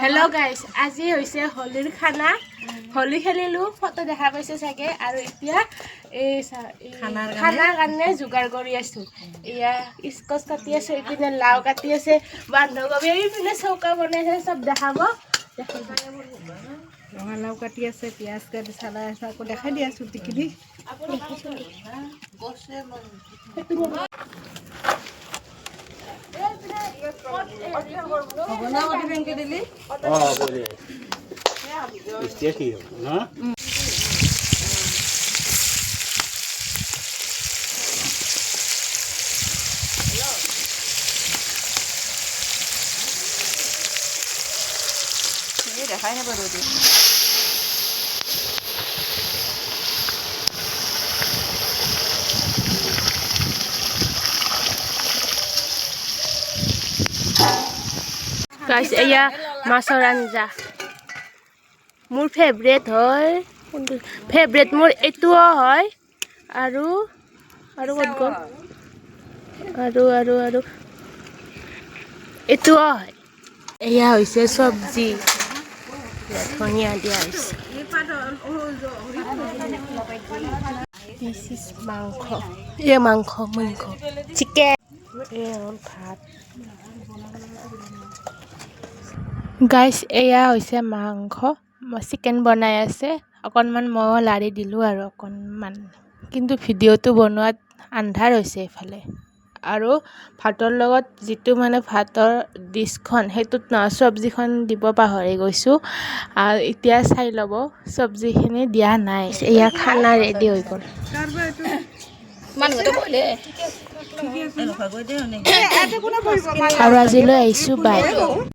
hello guys আজি হৈছে হোলিৰ খানা হোলি খেলিলো ফটো দেখা পাইছে চাগে আৰু এতিয়া এই খানাৰ কাৰণে যোগাৰ কৰি আছো ইয়া ইস্কছ কাটি আছে ইপিনে লাউ কাটি আছে বন্ধাকবি ইপিনে চৌকা বনাইছে সব দেখাব ৰঙালাউ কাটি আছে পিয়াজ কাটি চালাই আছে আকৌ দেখাই দি আছো টিকিলি बना वाली बैंक के दिल्ली हां बोले इसके की हो ना ये दिखाई नहीं पड़ रही गाइस एया माछर आंजा मोर फेवरेट হয় फेवरेट मोर एटुओ হয় আৰু আৰু কত গল আৰু এটুओ হয় এয়া হৈছে সবজি ধনিয়া দিয়া হৈছে দিস ইজ মাংস এ মাংস চিকেন এ ভাত গাইস এয়া হৈছে মাংস চিকেন বনাই আছে অকনমান মই লাৰি দিলো আৰু অকনমান কিন্তু ভিডিওটো বনোৱাত আন্ধাৰ হৈছে এফালে আৰু ভাতৰ লগত যেটো মানে ভাতৰ ডিশখন হেতুত না সবজিখন দিব পাহৰি গৈছো আৰু এতিয়া চাই লব সবজিখিনি দিয়া নাই এয়া খানা ৰেডি হৈ গল মানুহটো বলে আৰু আজিলৈ আহিছো বাই